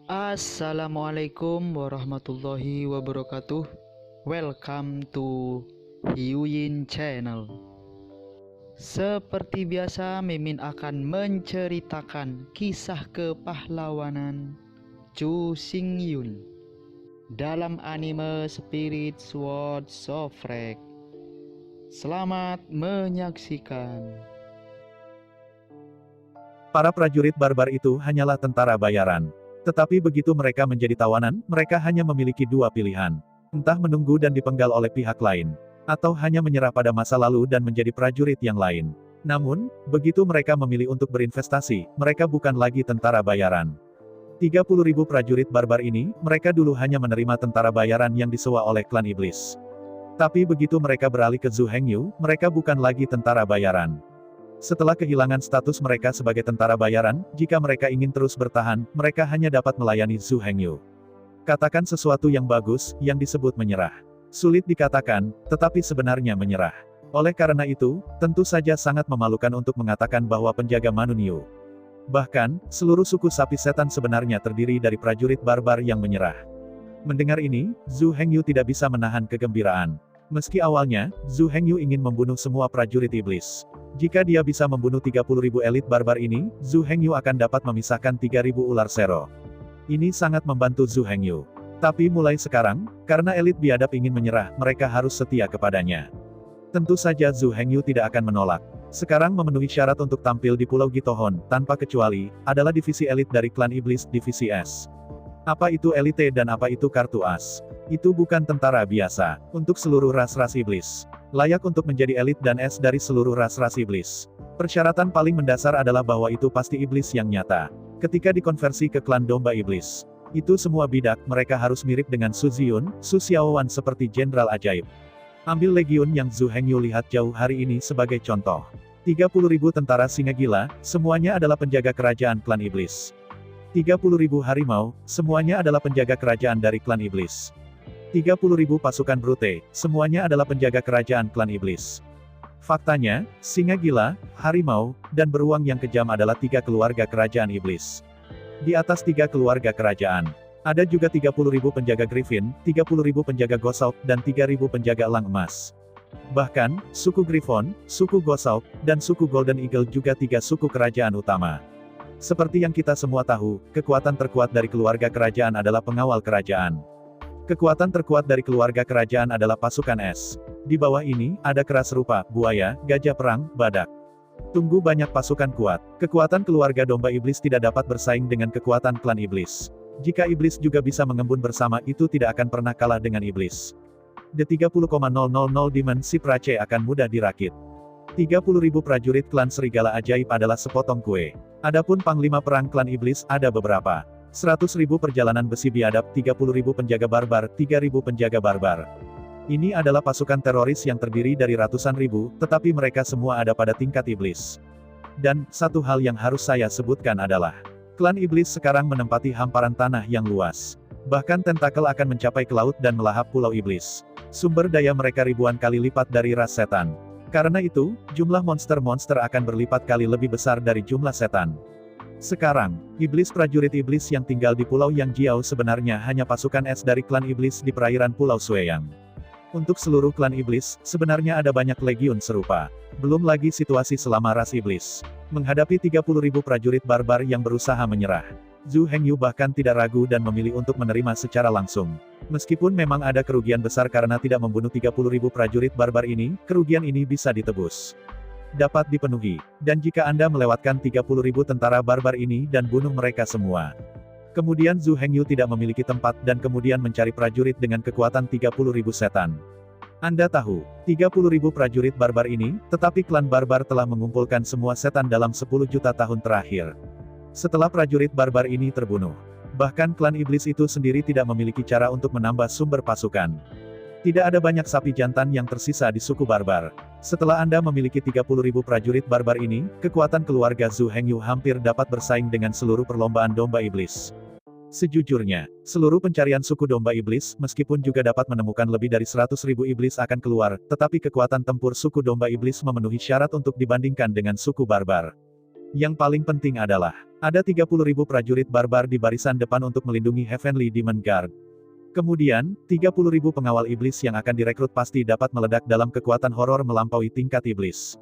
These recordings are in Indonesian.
Assalamualaikum warahmatullahi wabarakatuh. Welcome to Hyuyin Channel. Seperti biasa, Mimin akan menceritakan kisah kepahlawanan Chu Xingyun dalam anime Spirit Sword Sofrek. Selamat menyaksikan. Para prajurit barbar itu hanyalah tentara bayaran. Tetapi begitu mereka menjadi tawanan, mereka hanya memiliki dua pilihan. Entah menunggu dan dipenggal oleh pihak lain, atau hanya menyerah pada masa lalu dan menjadi prajurit yang lain. Namun, begitu mereka memilih untuk berinvestasi, mereka bukan lagi tentara bayaran. 30.000 prajurit barbar ini, mereka dulu hanya menerima tentara bayaran yang disewa oleh klan iblis. Tapi begitu mereka beralih ke Zhu Hengyu, mereka bukan lagi tentara bayaran. Setelah kehilangan status mereka sebagai tentara bayaran, jika mereka ingin terus bertahan, mereka hanya dapat melayani Zhu Hengyu. Katakan sesuatu yang bagus, yang disebut menyerah. Sulit dikatakan, tetapi sebenarnya menyerah. Oleh karena itu, tentu saja sangat memalukan untuk mengatakan bahwa penjaga Manunyu. Bahkan, seluruh suku sapi setan sebenarnya terdiri dari prajurit barbar yang menyerah. Mendengar ini, Zhu Hengyu tidak bisa menahan kegembiraan. Meski awalnya, Zhu Hengyu ingin membunuh semua prajurit iblis. Jika dia bisa membunuh 30.000 elit barbar ini, Zhu Hengyu akan dapat memisahkan 3.000 ular sero. Ini sangat membantu Zhu Hengyu. Tapi mulai sekarang, karena elit biadab ingin menyerah, mereka harus setia kepadanya. Tentu saja Zhu Hengyu tidak akan menolak. Sekarang memenuhi syarat untuk tampil di Pulau Gitohon, tanpa kecuali, adalah divisi elit dari klan iblis, divisi S. Apa itu elite dan apa itu kartu as? Itu bukan tentara biasa. Untuk seluruh ras-ras iblis. Layak untuk menjadi elit dan es dari seluruh ras-ras iblis. Persyaratan paling mendasar adalah bahwa itu pasti iblis yang nyata. Ketika dikonversi ke klan domba iblis. Itu semua bidak, mereka harus mirip dengan Su Ziyun, Su Xiaowan seperti jenderal ajaib. Ambil legiun yang Zhu Hengyu lihat jauh hari ini sebagai contoh. 30.000 tentara singa gila, semuanya adalah penjaga kerajaan klan iblis. 30.000 harimau, semuanya adalah penjaga kerajaan dari klan iblis. 30.000 pasukan brute, semuanya adalah penjaga kerajaan klan iblis. Faktanya, singa gila, harimau, dan beruang yang kejam adalah 3 keluarga kerajaan iblis. Di atas 3 keluarga kerajaan, ada juga 30.000 penjaga griffin, 30.000 penjaga gosauk, dan 3.000 penjaga elang emas. Bahkan, suku Griffon, suku Gosauk, dan suku Golden Eagle juga 3 suku kerajaan utama. Seperti yang kita semua tahu, kekuatan terkuat dari keluarga kerajaan adalah pengawal kerajaan. Kekuatan terkuat dari keluarga kerajaan adalah pasukan es. Di bawah ini, ada keras rupa, buaya, gajah perang, badak. Tunggu banyak pasukan kuat. Kekuatan keluarga domba iblis tidak dapat bersaing dengan kekuatan klan iblis. Jika iblis juga bisa mengembun bersama, itu tidak akan pernah kalah dengan iblis. The 30,000 dimensi prace akan mudah dirakit. 30.000 prajurit klan serigala ajaib adalah sepotong kue. Adapun panglima perang klan iblis, ada beberapa. 100.000 perjalanan besi biadab, 30.000 penjaga barbar, 3.000 penjaga barbar. Ini adalah pasukan teroris yang terdiri dari ratusan ribu, tetapi mereka semua ada pada tingkat iblis. Dan, satu hal yang harus saya sebutkan adalah, klan iblis sekarang menempati hamparan tanah yang luas. Bahkan tentakel akan mencapai ke laut dan melahap pulau iblis. Sumber daya mereka ribuan kali lipat dari ras setan. Karena itu, jumlah monster-monster akan berlipat kali lebih besar dari jumlah setan. Sekarang, iblis prajurit iblis yang tinggal di Pulau Yang Jiao sebenarnya hanya pasukan es dari klan iblis di perairan Pulau Sueyang. Untuk seluruh klan iblis, sebenarnya ada banyak legiun serupa. Belum lagi situasi selama ras iblis. Menghadapi 30.000 prajurit barbar yang berusaha menyerah. Zhu Hengyu bahkan tidak ragu dan memilih untuk menerima secara langsung. Meskipun memang ada kerugian besar karena tidak membunuh 30.000 prajurit barbar ini, kerugian ini bisa ditebus. Dapat dipenuhi. Dan jika Anda melewatkan 30.000 tentara barbar ini dan bunuh mereka semua. Kemudian Zhu Hengyu tidak memiliki tempat dan kemudian mencari prajurit dengan kekuatan 30.000 setan. Anda tahu, 30.000 prajurit barbar ini, tetapi klan barbar telah mengumpulkan semua setan dalam 10 juta tahun terakhir. Setelah prajurit barbar ini terbunuh. Bahkan klan iblis itu sendiri tidak memiliki cara untuk menambah sumber pasukan. Tidak ada banyak sapi jantan yang tersisa di suku barbar. Setelah Anda memiliki 30.000 prajurit barbar ini, kekuatan keluarga Zhu Hengyu hampir dapat bersaing dengan seluruh perlombaan domba iblis. Sejujurnya, seluruh pencarian suku domba iblis, meskipun juga dapat menemukan lebih dari 100.000 iblis akan keluar, tetapi kekuatan tempur suku domba iblis memenuhi syarat untuk dibandingkan dengan suku barbar. Yang paling penting adalah, ada 30.000 prajurit barbar di barisan depan untuk melindungi Heavenly Demon Guard. Kemudian, 30.000 pengawal iblis yang akan direkrut pasti dapat meledak dalam kekuatan horor melampaui tingkat iblis.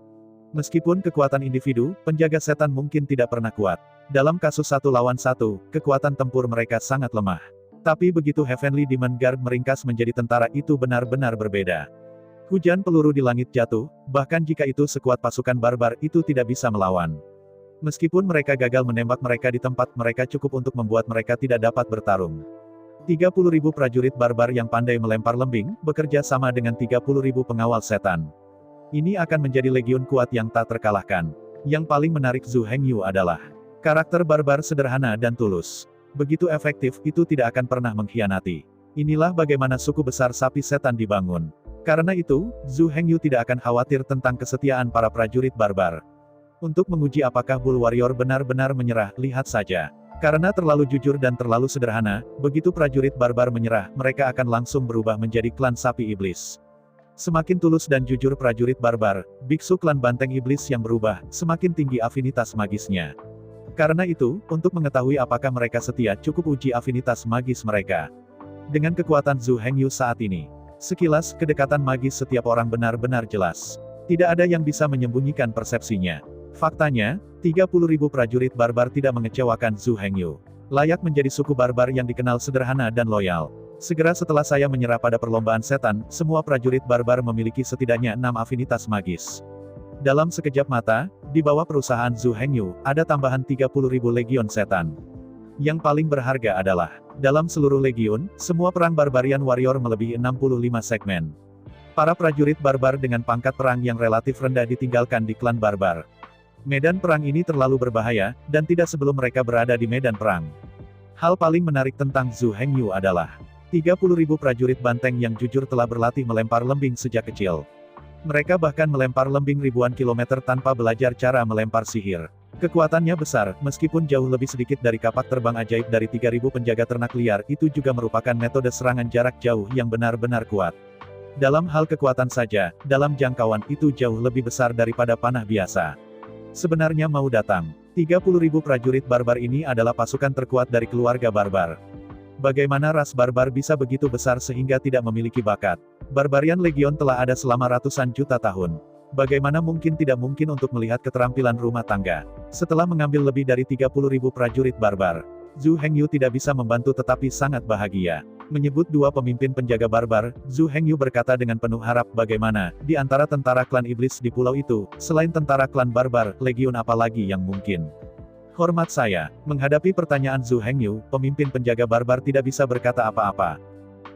Meskipun kekuatan individu, penjaga setan mungkin tidak pernah kuat. Dalam kasus 1 lawan 1, kekuatan tempur mereka sangat lemah. Tapi begitu Heavenly Demon Guard meringkas menjadi tentara itu benar-benar berbeda. Hujan peluru di langit jatuh, bahkan jika itu sekuat pasukan barbar itu tidak bisa melawan. Meskipun mereka gagal menembak mereka di tempat, mereka cukup untuk membuat mereka tidak dapat bertarung. 30.000 prajurit barbar yang pandai melempar lembing, bekerja sama dengan 30.000 pengawal setan. Ini akan menjadi legiun kuat yang tak terkalahkan. Yang paling menarik Zhu Hengyu adalah karakter barbar sederhana dan tulus. Begitu efektif, itu tidak akan pernah mengkhianati. Inilah bagaimana suku besar sapi setan dibangun. Karena itu, Zhu Hengyu tidak akan khawatir tentang kesetiaan para prajurit barbar. Untuk menguji apakah Bull Warrior benar-benar menyerah, lihat saja. Karena terlalu jujur dan terlalu sederhana, begitu prajurit barbar menyerah, mereka akan langsung berubah menjadi klan sapi iblis. Semakin tulus dan jujur prajurit barbar, biksu klan banteng iblis yang berubah, semakin tinggi afinitas magisnya. Karena itu, untuk mengetahui apakah mereka setia, cukup uji afinitas magis mereka. Dengan kekuatan Zhu Hengyu saat ini, sekilas, kedekatan magis setiap orang benar-benar jelas. Tidak ada yang bisa menyembunyikan persepsinya. Faktanya, 30.000 prajurit barbar tidak mengecewakan Zhu Hengyu. Layak menjadi suku barbar yang dikenal sederhana dan loyal. Segera setelah saya menyerah pada perlombaan setan, semua prajurit barbar memiliki setidaknya 6 afinitas magis. Dalam sekejap mata, di bawah perusahaan Zhu Hengyu, ada tambahan 30.000 legion setan. Yang paling berharga adalah, dalam seluruh legiun, semua perang barbarian warrior melebihi 65 segmen. Para prajurit barbar dengan pangkat perang yang relatif rendah ditinggalkan di klan barbar. Medan perang ini terlalu berbahaya, dan tidak sebelum mereka berada di medan perang. Hal paling menarik tentang Zhu Hengyu adalah 30.000 prajurit banteng yang jujur telah berlatih melempar lembing sejak kecil. Mereka bahkan melempar lembing ribuan kilometer tanpa belajar cara melempar sihir. Kekuatannya besar, meskipun jauh lebih sedikit dari kapak terbang ajaib dari 3.000 penjaga ternak liar, itu juga merupakan metode serangan jarak jauh yang benar-benar kuat. Dalam hal kekuatan saja, dalam jangkauan itu jauh lebih besar daripada panah biasa. Sebenarnya mau datang. 30.000 prajurit barbar ini adalah pasukan terkuat dari keluarga barbar. Bagaimana ras barbar bisa begitu besar sehingga tidak memiliki bakat? Barbarian Legion telah ada selama ratusan juta tahun. Bagaimana mungkin tidak mungkin untuk melihat keterampilan rumah tangga? Setelah mengambil lebih dari 30.000 prajurit barbar, Zhu Hengyu tidak bisa membantu tetapi sangat bahagia. Menyebut 2 pemimpin penjaga barbar, Zhu Hengyu berkata dengan penuh harap, bagaimana, di antara tentara klan iblis di pulau itu, selain tentara klan barbar, legiun apa lagi yang mungkin? Hormat saya, menghadapi pertanyaan Zhu Hengyu, pemimpin penjaga barbar tidak bisa berkata apa-apa.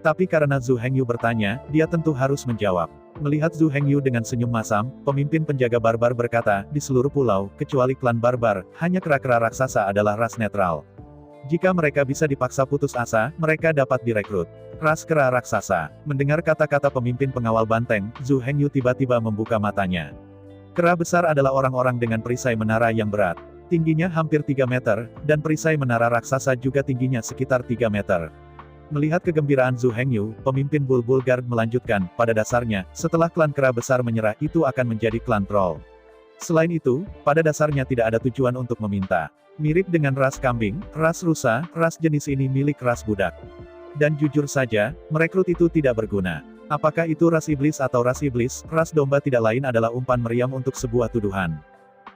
Tapi karena Zhu Hengyu bertanya, dia tentu harus menjawab. Melihat Zhu Hengyu dengan senyum masam, pemimpin penjaga barbar berkata, di seluruh pulau, kecuali klan barbar, hanya kera-kera raksasa adalah ras netral. Jika mereka bisa dipaksa putus asa, mereka dapat direkrut. Ras kera raksasa. Mendengar kata-kata pemimpin pengawal banteng, Zhu Hengyu tiba-tiba membuka matanya. Kera besar adalah orang-orang dengan perisai menara yang berat. Tingginya hampir 3 meter, dan perisai menara raksasa juga tingginya sekitar 3 meter. Melihat kegembiraan Zhu Hengyu, pemimpin Bull Guard melanjutkan, pada dasarnya, setelah klan kera besar menyerah itu akan menjadi klan troll. Selain itu, pada dasarnya tidak ada tujuan untuk meminta. Mirip dengan ras kambing, ras rusa, ras jenis ini milik ras budak. Dan jujur saja, merekrut itu tidak berguna. Apakah itu ras iblis atau ras iblis, ras domba tidak lain adalah umpan meriam untuk sebuah tuduhan.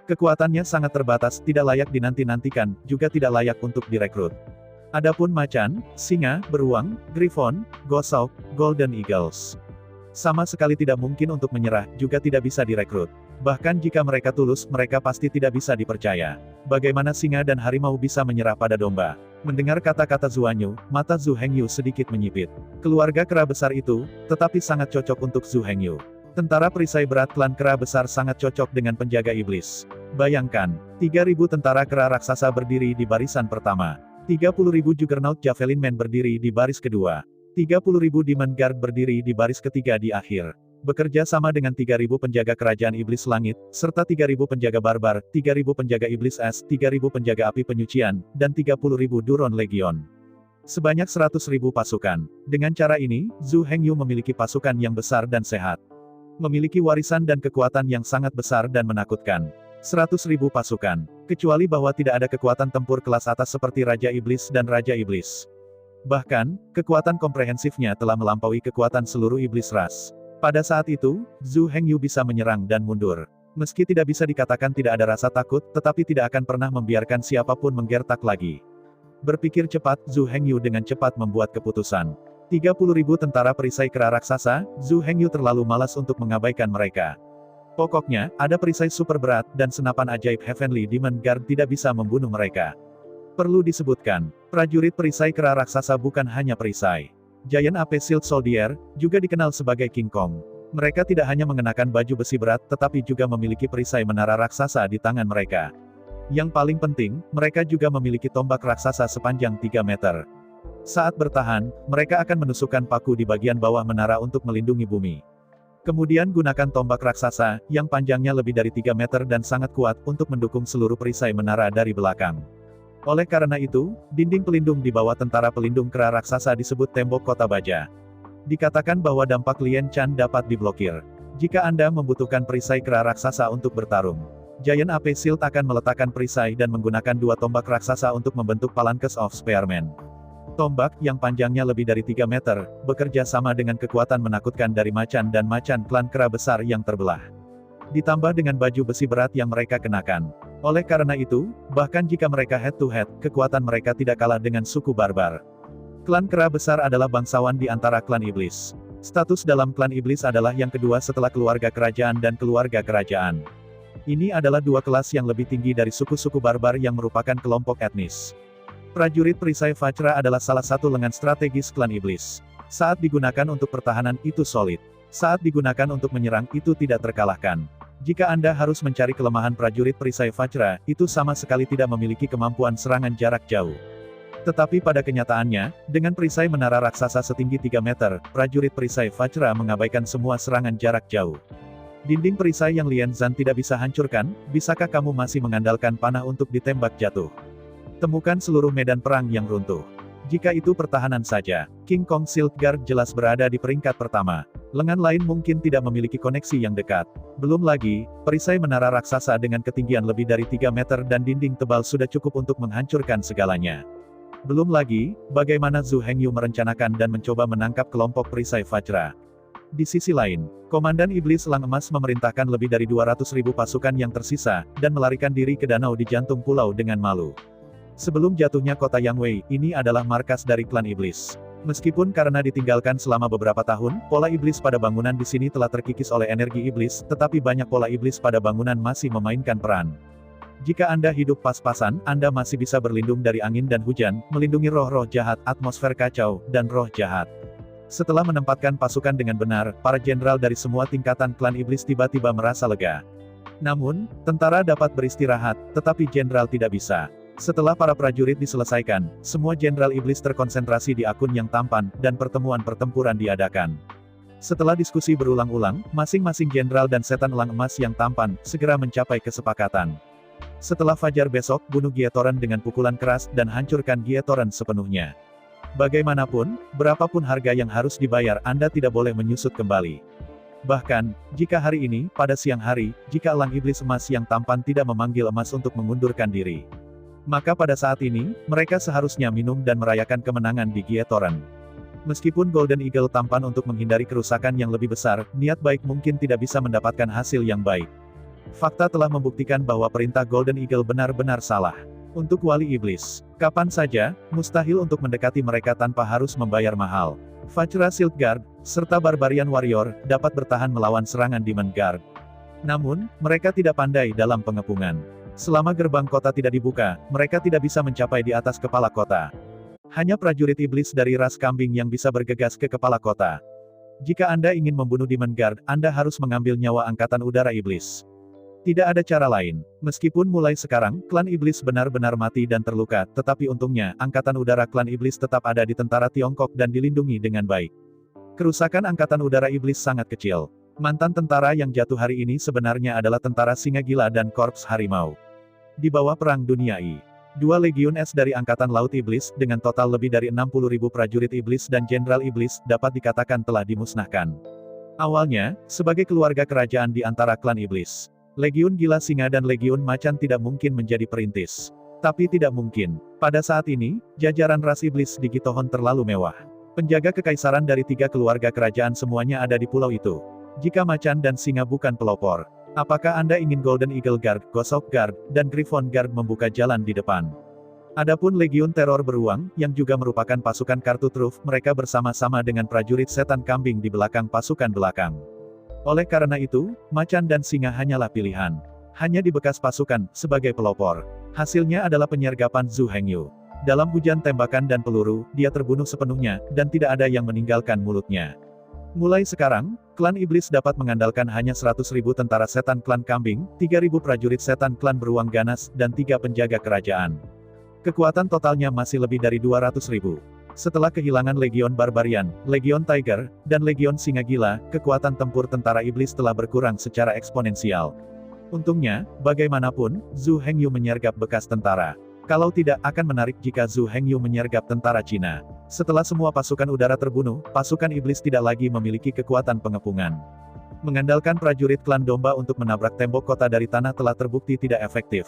Kekuatannya sangat terbatas, tidak layak dinanti-nantikan, juga tidak layak untuk direkrut. Adapun macan, singa, beruang, griffon, goshawk, golden eagles, sama sekali tidak mungkin untuk menyerah, juga tidak bisa direkrut. Bahkan jika mereka tulus, mereka pasti tidak bisa dipercaya. Bagaimana singa dan harimau bisa menyerah pada domba? Mendengar kata-kata Zuanyu, mata Zhu Hengyu sedikit menyipit. Keluarga kera besar itu, tetapi sangat cocok untuk Zhu Hengyu. Tentara perisai berat klan kera besar sangat cocok dengan penjaga iblis. Bayangkan, 3.000 tentara kera raksasa berdiri di barisan pertama. 30.000 Juggernaut Javelin Man berdiri di baris kedua. 30.000 Demon Guard berdiri di baris ketiga di akhir. Bekerja sama dengan 3.000 penjaga kerajaan iblis langit, serta 3.000 penjaga barbar, 3.000 penjaga iblis es, 3.000 penjaga api penyucian, dan 30.000 Duron Legion. Sebanyak 100.000 pasukan. Dengan cara ini, Zhu Hengyu memiliki pasukan yang besar dan sehat. Memiliki warisan dan kekuatan yang sangat besar dan menakutkan. 100.000 pasukan. Kecuali bahwa tidak ada kekuatan tempur kelas atas seperti Raja Iblis dan Raja Iblis. Bahkan, kekuatan komprehensifnya telah melampaui kekuatan seluruh iblis ras. Pada saat itu, Zhu Hengyu bisa menyerang dan mundur. Meski tidak bisa dikatakan tidak ada rasa takut, tetapi tidak akan pernah membiarkan siapapun menggertak lagi. Berpikir cepat, Zhu Hengyu dengan cepat membuat keputusan. 30.000 tentara perisai kera raksasa, Zhu Hengyu terlalu malas untuk mengabaikan mereka. Pokoknya, ada perisai super berat dan senapan ajaib Heavenly Demon Guard tidak bisa membunuh mereka. Perlu disebutkan, prajurit perisai kera raksasa bukan hanya perisai. Giant Ape Shield Soldier, juga dikenal sebagai King Kong. Mereka tidak hanya mengenakan baju besi berat, tetapi juga memiliki perisai menara raksasa di tangan mereka. Yang paling penting, mereka juga memiliki tombak raksasa sepanjang 3 meter. Saat bertahan, mereka akan menusukkan paku di bagian bawah menara untuk melindungi bumi. Kemudian gunakan tombak raksasa, yang panjangnya lebih dari 3 meter dan sangat kuat, untuk mendukung seluruh perisai menara dari belakang. Oleh karena itu, dinding pelindung di bawah tentara pelindung kera raksasa disebut tembok kota baja. Dikatakan bahwa dampak Lien Chan dapat diblokir. Jika Anda membutuhkan perisai kera raksasa untuk bertarung, Giant Ape Shield akan meletakkan perisai dan menggunakan 2 tombak raksasa untuk membentuk Phalanx of Spearmen. Tombak, yang panjangnya lebih dari 3 meter, bekerja sama dengan kekuatan menakutkan dari macan dan macan klan kera besar yang terbelah. Ditambah dengan baju besi berat yang mereka kenakan. Oleh karena itu, bahkan jika mereka head-to-head, kekuatan mereka tidak kalah dengan suku barbar. Klan kera besar adalah bangsawan di antara klan iblis. Status dalam klan iblis adalah yang kedua setelah keluarga kerajaan dan keluarga kerajaan. Ini adalah 2 kelas yang lebih tinggi dari suku-suku barbar yang merupakan kelompok etnis. Prajurit perisai Vajra adalah salah satu lengan strategis klan iblis. Saat digunakan untuk pertahanan, itu solid. Saat digunakan untuk menyerang, itu tidak terkalahkan. Jika Anda harus mencari kelemahan prajurit perisai Vajra, itu sama sekali tidak memiliki kemampuan serangan jarak jauh. Tetapi pada kenyataannya, dengan perisai menara raksasa setinggi 3 meter, prajurit perisai Vajra mengabaikan semua serangan jarak jauh. Dinding perisai yang Lien Zhan tidak bisa hancurkan, bisakah kamu masih mengandalkan panah untuk ditembak jatuh? Temukan seluruh medan perang yang runtuh. Jika itu pertahanan saja, King Kong Shield Guard jelas berada di peringkat pertama. Lengan lain mungkin tidak memiliki koneksi yang dekat. Belum lagi, perisai menara raksasa dengan ketinggian lebih dari 3 meter dan dinding tebal sudah cukup untuk menghancurkan segalanya. Belum lagi, bagaimana Zhu Hengyu merencanakan dan mencoba menangkap kelompok perisai Vajra. Di sisi lain, Komandan Iblis Elang Emas memerintahkan lebih dari 200.000 pasukan yang tersisa, dan melarikan diri ke danau di jantung pulau dengan malu. Sebelum jatuhnya kota Yang Wei, ini adalah markas dari klan iblis. Meskipun karena ditinggalkan selama beberapa tahun, pola iblis pada bangunan di sini telah terkikis oleh energi iblis, tetapi banyak pola iblis pada bangunan masih memainkan peran. Jika Anda hidup pas-pasan, Anda masih bisa berlindung dari angin dan hujan, melindungi roh-roh jahat, atmosfer kacau, dan roh jahat. Setelah menempatkan pasukan dengan benar, para jenderal dari semua tingkatan klan iblis tiba-tiba merasa lega. Namun, tentara dapat beristirahat, tetapi jenderal tidak bisa. Setelah para prajurit diselesaikan, semua jenderal iblis terkonsentrasi di akun yang tampan, dan pertemuan pertempuran diadakan. Setelah diskusi berulang-ulang, masing-masing jenderal dan setan elang emas yang tampan, segera mencapai kesepakatan. Setelah fajar besok, bunuh Gietoran dengan pukulan keras, dan hancurkan Gietoran sepenuhnya. Bagaimanapun, berapapun harga yang harus dibayar, Anda tidak boleh menyusut kembali. Bahkan, jika hari ini, pada siang hari, jika elang iblis emas yang tampan tidak memanggil emas untuk mengundurkan diri, maka pada saat ini, mereka seharusnya minum dan merayakan kemenangan di Gietoran. Meskipun Golden Eagle tampan untuk menghindari kerusakan yang lebih besar, niat baik mungkin tidak bisa mendapatkan hasil yang baik. Fakta telah membuktikan bahwa perintah Golden Eagle benar-benar salah. Untuk wali iblis, kapan saja, mustahil untuk mendekati mereka tanpa harus membayar mahal. Vajra Shield Guard, serta Barbarian Warrior, dapat bertahan melawan serangan Demon Guard. Namun, mereka tidak pandai dalam pengepungan. Selama gerbang kota tidak dibuka, mereka tidak bisa mencapai di atas kepala kota. Hanya prajurit iblis dari ras kambing yang bisa bergegas ke kepala kota. Jika Anda ingin membunuh Demon Guard, Anda harus mengambil nyawa angkatan udara iblis. Tidak ada cara lain. Meskipun mulai sekarang, klan iblis benar-benar mati dan terluka, tetapi untungnya, angkatan udara klan iblis tetap ada di tentara Tiongkok dan dilindungi dengan baik. Kerusakan angkatan udara iblis sangat kecil. Mantan tentara yang jatuh hari ini sebenarnya adalah tentara singa gila dan korps harimau. Di bawah Perang Dunia I, 2 Legiun S dari Angkatan Laut Iblis, dengan total lebih dari 60.000 prajurit iblis dan jenderal iblis, dapat dikatakan telah dimusnahkan. Awalnya, sebagai keluarga kerajaan di antara klan iblis. Legiun Gila Singa dan Legiun Macan tidak mungkin menjadi perintis. Tapi tidak mungkin. Pada saat ini, jajaran ras iblis di Gitohon terlalu mewah. Penjaga kekaisaran dari 3 keluarga kerajaan semuanya ada di pulau itu. Jika Macan dan Singa bukan pelopor, apakah Anda ingin Golden Eagle Guard, Goshawk Guard, dan Griffon Guard membuka jalan di depan? Adapun Legiun Teror Beruang, yang juga merupakan pasukan kartu truf, mereka bersama-sama dengan prajurit setan kambing di belakang pasukan belakang. Oleh karena itu, Macan dan Singa hanyalah pilihan. Hanya di bekas pasukan, sebagai pelopor. Hasilnya adalah penyergapan Zhu Hengyu. Dalam hujan tembakan dan peluru, dia terbunuh sepenuhnya, dan tidak ada yang meninggalkan mulutnya. Mulai sekarang, klan iblis dapat mengandalkan hanya 100.000 tentara setan klan kambing, 3.000 prajurit setan klan beruang ganas, dan 3 penjaga kerajaan. Kekuatan totalnya masih lebih dari 200.000. Setelah kehilangan Legion Barbarian, Legion Tiger, dan Legion Singa Gila, kekuatan tempur tentara iblis telah berkurang secara eksponensial. Untungnya, bagaimanapun, Zhu Hengyu menyergap bekas tentara. Kalau tidak, akan menarik jika Zhu Hengyu menyergap tentara Cina. Setelah semua pasukan udara terbunuh, pasukan iblis tidak lagi memiliki kekuatan pengepungan. Mengandalkan prajurit klan domba untuk menabrak tembok kota dari tanah telah terbukti tidak efektif.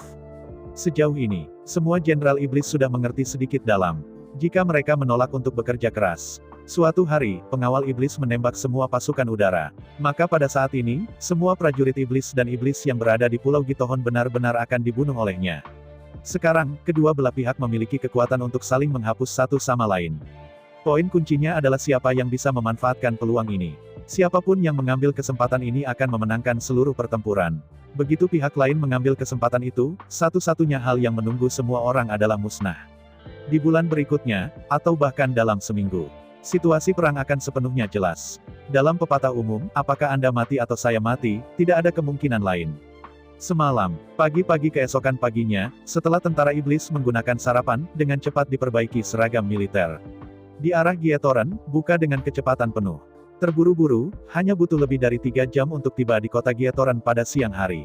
Sejauh ini, semua jenderal iblis sudah mengerti sedikit dalam. Jika mereka menolak untuk bekerja keras, suatu hari, pengawal iblis menembak semua pasukan udara. Maka pada saat ini, semua prajurit iblis dan iblis yang berada di Pulau Gitohon benar-benar akan dibunuh olehnya. Sekarang, kedua belah pihak memiliki kekuatan untuk saling menghapus satu sama lain. Poin kuncinya adalah siapa yang bisa memanfaatkan peluang ini. Siapapun yang mengambil kesempatan ini akan memenangkan seluruh pertempuran. Begitu pihak lain mengambil kesempatan itu, satu-satunya hal yang menunggu semua orang adalah musnah. Di bulan berikutnya, atau bahkan dalam seminggu, situasi perang akan sepenuhnya jelas. Dalam pepatah umum, apakah Anda mati atau saya mati, tidak ada kemungkinan lain. Semalam, pagi-pagi keesokan paginya, setelah tentara iblis menggunakan sarapan, dengan cepat diperbaiki seragam militer. Di arah Gietoran, buka dengan kecepatan penuh. Terburu-buru, hanya butuh lebih dari 3 jam untuk tiba di kota Gietoran pada siang hari.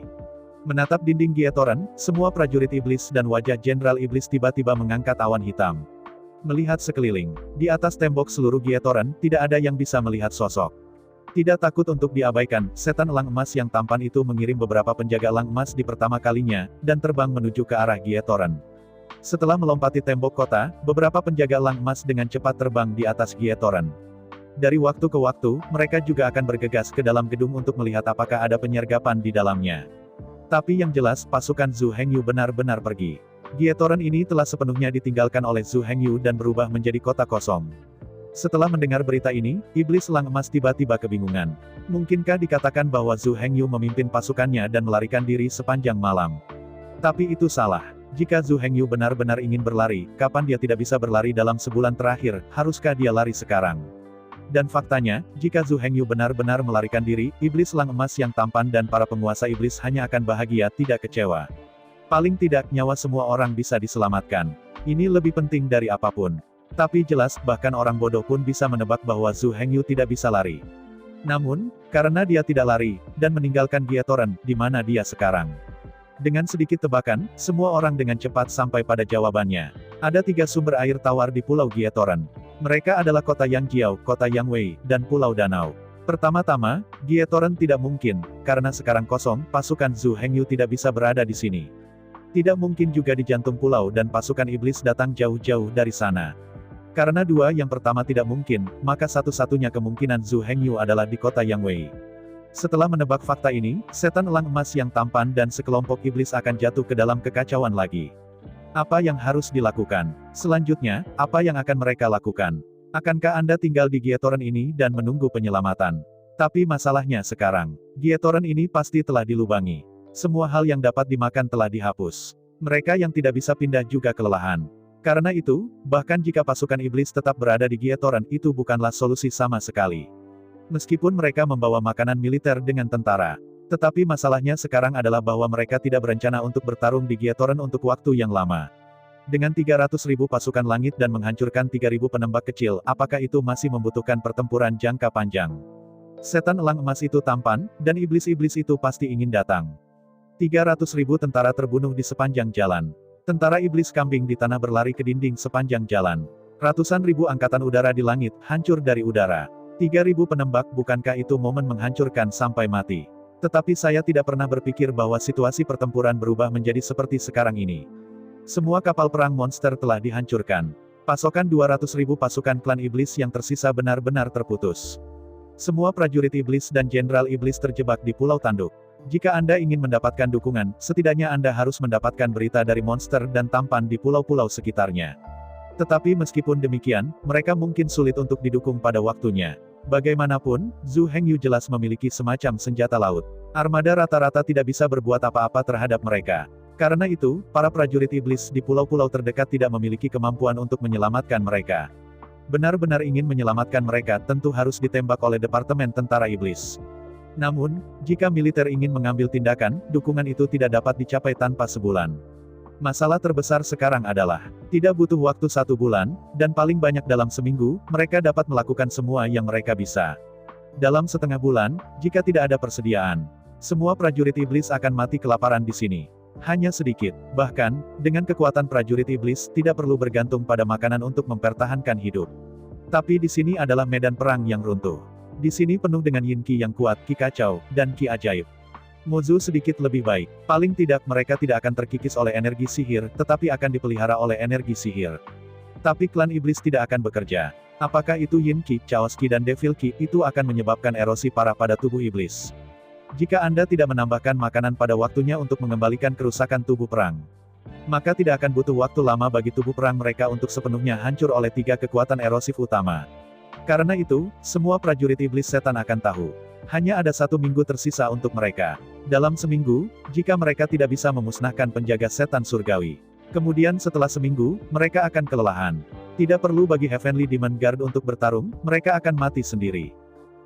Menatap dinding Gietoran, semua prajurit iblis dan wajah jenderal iblis tiba-tiba mengangkat awan hitam. Melihat sekeliling, di atas tembok seluruh Gietoran, tidak ada yang bisa melihat sosok. Tidak takut untuk diabaikan, setan elang emas yang tampan itu mengirim beberapa penjaga elang emas di pertama kalinya, dan terbang menuju ke arah Gietoran. Setelah melompati tembok kota, beberapa penjaga elang emas dengan cepat terbang di atas Gietoran. Dari waktu ke waktu, mereka juga akan bergegas ke dalam gedung untuk melihat apakah ada penyergapan di dalamnya. Tapi yang jelas, pasukan Zhu Hengyu benar-benar pergi. Gietoran ini telah sepenuhnya ditinggalkan oleh Zhu Hengyu dan berubah menjadi kota kosong. Setelah mendengar berita ini, iblis elang emas tiba-tiba kebingungan. Mungkinkah dikatakan bahwa Zhu Hengyu memimpin pasukannya dan melarikan diri sepanjang malam? Tapi itu salah. Jika Zhu Hengyu benar-benar ingin berlari, kapan dia tidak bisa berlari dalam sebulan terakhir, haruskah dia lari sekarang? Dan faktanya, jika Zhu Hengyu benar-benar melarikan diri, iblis elang emas yang tampan dan para penguasa iblis hanya akan bahagia tidak kecewa. Paling tidak, nyawa semua orang bisa diselamatkan. Ini lebih penting dari apapun. Tapi jelas, bahkan orang bodoh pun bisa menebak bahwa Zhu Hengyu tidak bisa lari. Namun, karena dia tidak lari, dan meninggalkan Gietoran, di mana dia sekarang. Dengan sedikit tebakan, semua orang dengan cepat sampai pada jawabannya. Ada 3 sumber air tawar di Pulau Gietoran. Mereka adalah kota Yangjiao, kota Yangwei, dan Pulau Danau. Pertama-tama, Gietoran tidak mungkin, karena sekarang kosong, pasukan Zhu Hengyu tidak bisa berada di sini. Tidak mungkin juga di jantung pulau dan pasukan iblis datang jauh-jauh dari sana. Karena 2 yang pertama tidak mungkin, maka satu-satunya kemungkinan Zhu Hengyu adalah di kota Yangwei. Setelah menebak fakta ini, setan elang emas yang tampan dan sekelompok iblis akan jatuh ke dalam kekacauan lagi. Apa yang harus dilakukan? Selanjutnya, apa yang akan mereka lakukan? Akankah Anda tinggal di Gietoran ini dan menunggu penyelamatan? Tapi masalahnya sekarang, Gietoran ini pasti telah dilubangi. Semua hal yang dapat dimakan telah dihapus. Mereka yang tidak bisa pindah juga kelelahan. Karena itu, bahkan jika pasukan iblis tetap berada di Gietoran, itu bukanlah solusi sama sekali. Meskipun mereka membawa makanan militer dengan tentara. Tetapi masalahnya sekarang adalah bahwa mereka tidak berencana untuk bertarung di Gietoran untuk waktu yang lama. Dengan 300.000 pasukan langit dan menghancurkan 3.000 penembak kecil, apakah itu masih membutuhkan pertempuran jangka panjang? Setan elang emas itu tampan, dan iblis-iblis itu pasti ingin datang. 300.000 tentara terbunuh di sepanjang jalan. Tentara iblis kambing di tanah berlari ke dinding sepanjang jalan. Ratusan ribu angkatan udara di langit, hancur dari udara. 3.000 penembak, bukankah itu momen menghancurkan sampai mati? Tetapi saya tidak pernah berpikir bahwa situasi pertempuran berubah menjadi seperti sekarang ini. Semua kapal perang monster telah dihancurkan. Pasokan 200.000 pasukan klan iblis yang tersisa benar-benar terputus. Semua prajurit iblis dan jenderal iblis terjebak di Pulau Tanduk. Jika Anda ingin mendapatkan dukungan, setidaknya Anda harus mendapatkan berita dari monster dan tampan di pulau-pulau sekitarnya. Tetapi meskipun demikian, mereka mungkin sulit untuk didukung pada waktunya. Bagaimanapun, Zhu Hengyu jelas memiliki semacam senjata laut. Armada rata-rata tidak bisa berbuat apa-apa terhadap mereka. Karena itu, para prajurit iblis di pulau-pulau terdekat tidak memiliki kemampuan untuk menyelamatkan mereka. Benar-benar ingin menyelamatkan mereka tentu harus ditembak oleh Departemen Tentara Iblis. Namun, jika militer ingin mengambil tindakan, dukungan itu tidak dapat dicapai tanpa sebulan. Masalah terbesar sekarang adalah, tidak butuh waktu 1 bulan, dan paling banyak dalam seminggu, mereka dapat melakukan semua yang mereka bisa. Dalam setengah bulan, jika tidak ada persediaan, semua prajurit iblis akan mati kelaparan di sini. Hanya sedikit, bahkan, dengan kekuatan prajurit iblis, tidak perlu bergantung pada makanan untuk mempertahankan hidup. Tapi di sini adalah medan perang yang runtuh. Di sini penuh dengan yin ki yang kuat, ki kacau, dan ki ajaib. Mozu sedikit lebih baik. Paling tidak mereka tidak akan terkikis oleh energi sihir, tetapi akan dipelihara oleh energi sihir. Tapi klan iblis tidak akan bekerja. Apakah itu yin ki, chaos ki dan devil ki, itu akan menyebabkan erosi parah pada tubuh iblis. Jika Anda tidak menambahkan makanan pada waktunya untuk mengembalikan kerusakan tubuh perang, maka tidak akan butuh waktu lama bagi tubuh perang mereka untuk sepenuhnya hancur oleh 3 kekuatan erosif utama. Karena itu, semua prajurit iblis setan akan tahu. Hanya ada 1 minggu tersisa untuk mereka. Dalam seminggu, jika mereka tidak bisa memusnahkan penjaga setan surgawi. Kemudian setelah seminggu, mereka akan kelelahan. Tidak perlu bagi Heavenly Demon Guard untuk bertarung, mereka akan mati sendiri.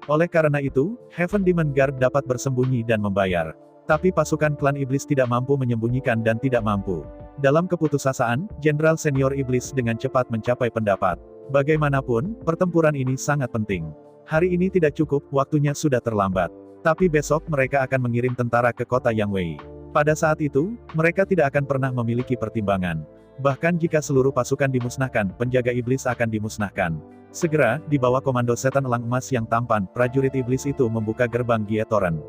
Oleh karena itu, Heaven Demon Guard dapat bersembunyi dan membayar. Tapi pasukan klan iblis tidak mampu menyembunyikan dan tidak mampu. Dalam keputusasaan, Jenderal Senior Iblis dengan cepat mencapai pendapat. Bagaimanapun, pertempuran ini sangat penting. Hari ini tidak cukup, waktunya sudah terlambat. Tapi besok mereka akan mengirim tentara ke kota Yangwei. Pada saat itu, mereka tidak akan pernah memiliki pertimbangan. Bahkan jika seluruh pasukan dimusnahkan, penjaga iblis akan dimusnahkan. Segera, di bawah komando setan elang emas yang tampan, prajurit iblis itu membuka gerbang Gietoran.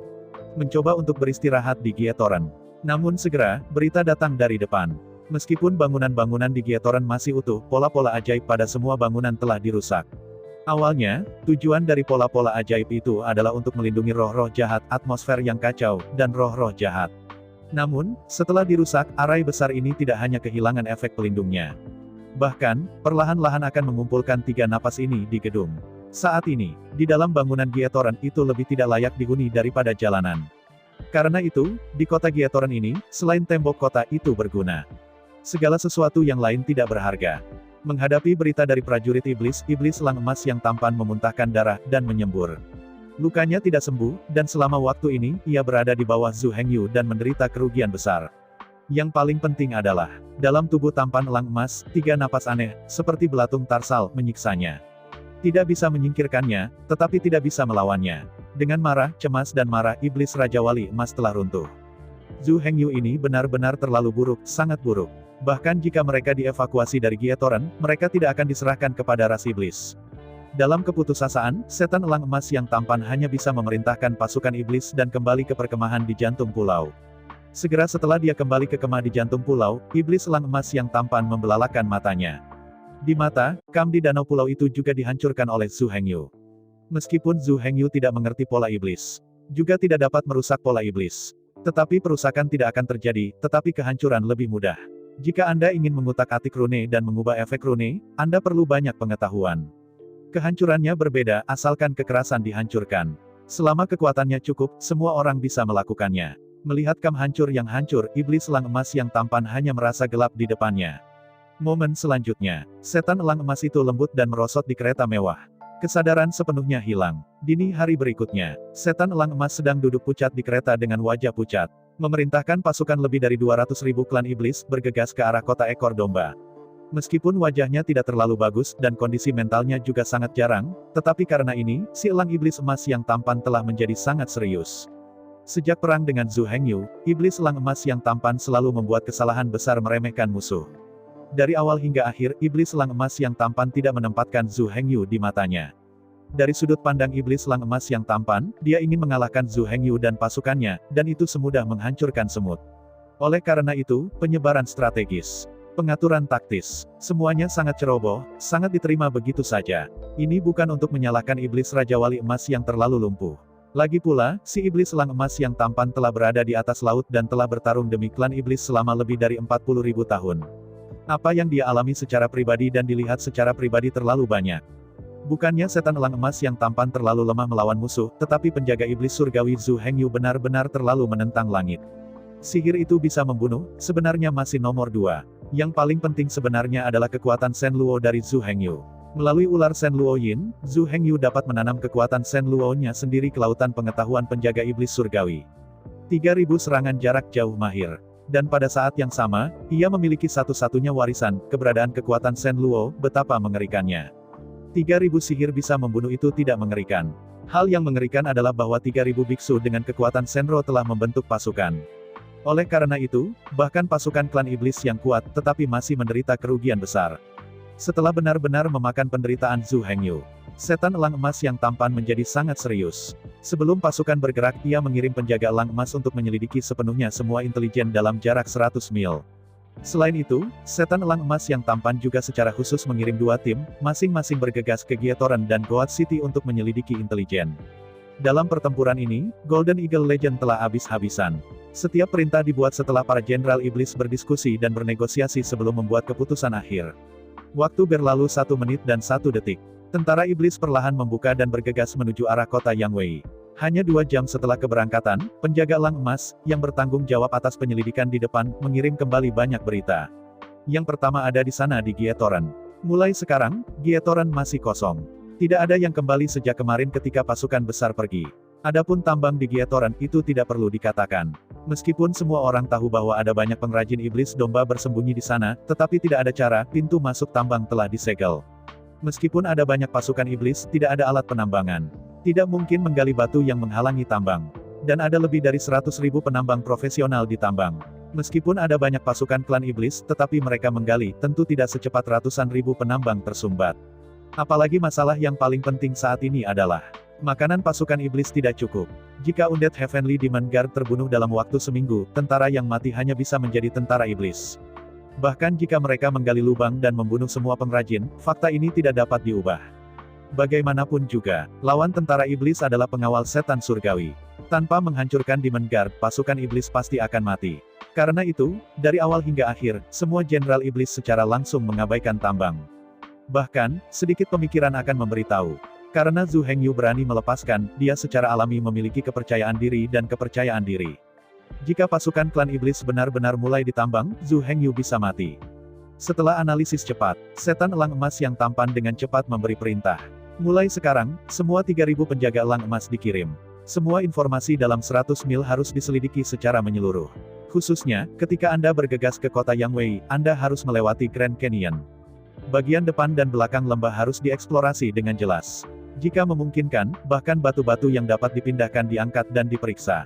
Mencoba untuk beristirahat di Gietoran. Namun segera, berita datang dari depan. Meskipun bangunan-bangunan di Gietoran masih utuh, pola-pola ajaib pada semua bangunan telah dirusak. Awalnya, tujuan dari pola-pola ajaib itu adalah untuk melindungi roh-roh jahat, atmosfer yang kacau, dan roh-roh jahat. Namun, setelah dirusak, arai besar ini tidak hanya kehilangan efek pelindungnya. Bahkan, perlahan-lahan akan mengumpulkan 3 napas ini di gedung. Saat ini, di dalam bangunan Gietoran itu lebih tidak layak dihuni daripada jalanan. Karena itu, di kota Gietoran ini, selain tembok kota itu berguna. Segala sesuatu yang lain tidak berharga. Menghadapi berita dari prajurit iblis, iblis elang emas yang tampan memuntahkan darah, dan menyembur. Lukanya tidak sembuh, dan selama waktu ini, ia berada di bawah Zhu Hengyu dan menderita kerugian besar. Yang paling penting adalah, dalam tubuh tampan elang emas, 3 napas aneh, seperti belatung tarsal, menyiksanya. Tidak bisa menyingkirkannya, tetapi tidak bisa melawannya. Dengan marah, cemas dan marah, iblis Raja Wali Emas telah runtuh. Zhu Hengyu ini benar-benar terlalu buruk, sangat buruk. Bahkan jika mereka dievakuasi dari Gietoran, mereka tidak akan diserahkan kepada ras iblis. Dalam keputusasaan, setan elang emas yang tampan hanya bisa memerintahkan pasukan iblis dan kembali ke perkemahan di jantung pulau. Segera setelah dia kembali ke kemah di jantung pulau, iblis elang emas yang tampan membelalakan matanya. Di mata, kam di danau pulau itu juga dihancurkan oleh Zhu Hengyu. Meskipun Zhu Hengyu tidak mengerti pola iblis, juga tidak dapat merusak pola iblis. Tetapi perusakan tidak akan terjadi, tetapi kehancuran lebih mudah. Jika Anda ingin mengutak-atik rune dan mengubah efek rune, Anda perlu banyak pengetahuan. Kehancurannya berbeda, asalkan kekerasan dihancurkan. Selama kekuatannya cukup, semua orang bisa melakukannya. Melihat kam hancur yang hancur, iblis elang emas yang tampan hanya merasa gelap di depannya. Momen selanjutnya, setan elang emas itu lembut dan merosot di kereta mewah. Kesadaran sepenuhnya hilang. Dini hari berikutnya, setan elang emas sedang duduk pucat di kereta dengan wajah pucat. Memerintahkan pasukan lebih dari 200.000 klan iblis bergegas ke arah kota ekor domba. Meskipun wajahnya tidak terlalu bagus dan kondisi mentalnya juga sangat jarang, tetapi karena ini, si elang iblis emas yang tampan telah menjadi sangat serius. Sejak perang dengan Zhu Hengyu, iblis elang emas yang tampan selalu membuat kesalahan besar meremehkan musuh. Dari awal hingga akhir, iblis elang emas yang tampan tidak menempatkan Zhu Hengyu di matanya. Dari sudut pandang iblis elang emas yang tampan, dia ingin mengalahkan Zhu Hengyu dan pasukannya, dan itu semudah menghancurkan semut. Oleh karena itu, penyebaran strategis, pengaturan taktis, semuanya sangat ceroboh, sangat diterima begitu saja. Ini bukan untuk menyalahkan iblis Raja Wali Emas yang terlalu lumpuh. Lagi pula, si iblis elang emas yang tampan telah berada di atas laut dan telah bertarung demi klan iblis selama lebih dari 40.000 tahun. Apa yang dia alami secara pribadi dan dilihat secara pribadi terlalu banyak. Bukannya setan elang emas yang tampan terlalu lemah melawan musuh, tetapi penjaga iblis surgawi Zhu Hengyu benar-benar terlalu menentang langit. Sihir itu bisa membunuh, sebenarnya masih nomor 2. Yang paling penting sebenarnya adalah kekuatan Shen Luo dari Zhu Hengyu. Melalui ular Shen Luo Yin, Zhu Hengyu dapat menanam kekuatan Shen Luo-nya sendiri ke lautan pengetahuan penjaga iblis surgawi. 3.000 serangan jarak jauh mahir. Dan pada saat yang sama, ia memiliki satu-satunya warisan, keberadaan kekuatan Shen Luo, betapa mengerikannya. 3.000 sihir bisa membunuh itu tidak mengerikan. Hal yang mengerikan adalah bahwa 3.000 biksu dengan kekuatan Shenro telah membentuk pasukan. Oleh karena itu, bahkan pasukan klan iblis yang kuat, tetapi masih menderita kerugian besar. Setelah benar-benar memakan penderitaan Zhu Hengyu, setan elang emas yang tampan menjadi sangat serius. Sebelum pasukan bergerak, ia mengirim penjaga elang emas untuk menyelidiki sepenuhnya semua intelijen dalam jarak 100 mil. Selain itu, setan elang emas yang tampan juga secara khusus mengirim 2 tim, masing-masing bergegas ke Gietoren dan Goat City untuk menyelidiki intelijen. Dalam pertempuran ini, Golden Eagle Legend telah habis-habisan. Setiap perintah dibuat setelah para jenderal iblis berdiskusi dan bernegosiasi sebelum membuat keputusan akhir. Waktu berlalu 1 menit dan 1 detik. Tentara iblis perlahan membuka dan bergegas menuju arah kota Yang Wei. Hanya 2 jam setelah keberangkatan, penjaga elang emas, yang bertanggung jawab atas penyelidikan di depan, mengirim kembali banyak berita. Yang pertama ada di sana di Gietoren. Mulai sekarang, Gietoren masih kosong. Tidak ada yang kembali sejak kemarin ketika pasukan besar pergi. Adapun tambang di Gietoren itu tidak perlu dikatakan. Meskipun semua orang tahu bahwa ada banyak pengrajin iblis domba bersembunyi di sana, tetapi tidak ada cara, pintu masuk tambang telah disegel. Meskipun ada banyak pasukan iblis, tidak ada alat penambangan. Tidak mungkin menggali batu yang menghalangi tambang. Dan ada lebih dari 100.000 penambang profesional di tambang. Meskipun ada banyak pasukan klan iblis, tetapi mereka menggali, tentu tidak secepat ratusan ribu penambang tersumbat. Apalagi masalah yang paling penting saat ini adalah makanan pasukan iblis tidak cukup. Jika Undead Heavenly Demon Guard terbunuh dalam waktu seminggu, tentara yang mati hanya bisa menjadi tentara iblis. Bahkan jika mereka menggali lubang dan membunuh semua pengrajin, fakta ini tidak dapat diubah. Bagaimanapun juga, lawan tentara iblis adalah pengawal setan surgawi. Tanpa menghancurkan Demon Guard, pasukan iblis pasti akan mati. Karena itu, dari awal hingga akhir, semua jenderal iblis secara langsung mengabaikan tambang. Bahkan, sedikit pemikiran akan memberitahu. Karena Zhu Hengyu berani melepaskan, dia secara alami memiliki kepercayaan diri dan kepercayaan diri. Jika pasukan klan iblis benar-benar mulai ditambang, Zhu Hengyu bisa mati. Setelah analisis cepat, setan elang emas yang tampan dengan cepat memberi perintah. Mulai sekarang, semua 3.000 penjaga elang emas dikirim. Semua informasi dalam 100 mil harus diselidiki secara menyeluruh. Khususnya, ketika Anda bergegas ke kota Yang Wei, Anda harus melewati Grand Canyon. Bagian depan dan belakang lembah harus dieksplorasi dengan jelas. Jika memungkinkan, bahkan batu-batu yang dapat dipindahkan diangkat dan diperiksa.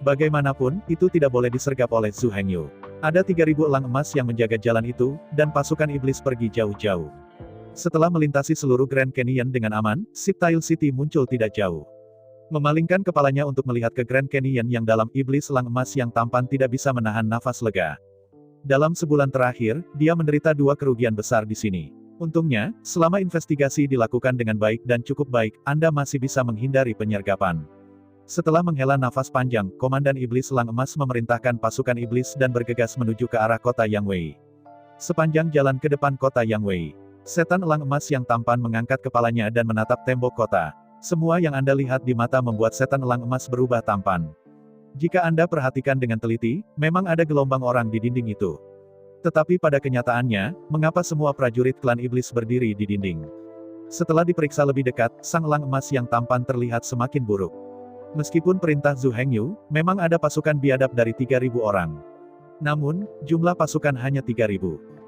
Bagaimanapun, itu tidak boleh disergap oleh Zhu Hengyu. Ada 3.000 elang emas yang menjaga jalan itu, dan pasukan iblis pergi jauh-jauh. Setelah melintasi seluruh Grand Canyon dengan aman, Siptile City muncul tidak jauh. Memalingkan kepalanya untuk melihat ke Grand Canyon yang dalam, iblis elang emas yang tampan tidak bisa menahan nafas lega. Dalam sebulan terakhir, dia menderita 2 kerugian besar di sini. Untungnya, selama investigasi dilakukan dengan baik dan cukup baik, Anda masih bisa menghindari penyergapan. Setelah menghela nafas panjang, Komandan Iblis Elang Emas memerintahkan pasukan iblis dan bergegas menuju ke arah kota Yang Wei. Sepanjang jalan ke depan kota Yang Wei, setan elang emas yang tampan mengangkat kepalanya dan menatap tembok kota. Semua yang Anda lihat di mata membuat setan elang emas berubah tampan. Jika Anda perhatikan dengan teliti, memang ada gelombang orang di dinding itu. Tetapi pada kenyataannya, mengapa semua prajurit klan iblis berdiri di dinding? Setelah diperiksa lebih dekat, sang elang emas yang tampan terlihat semakin buruk. Meskipun perintah Zhu Hengyu, memang ada pasukan biadab dari 3.000 orang. Namun, jumlah pasukan hanya 3.000.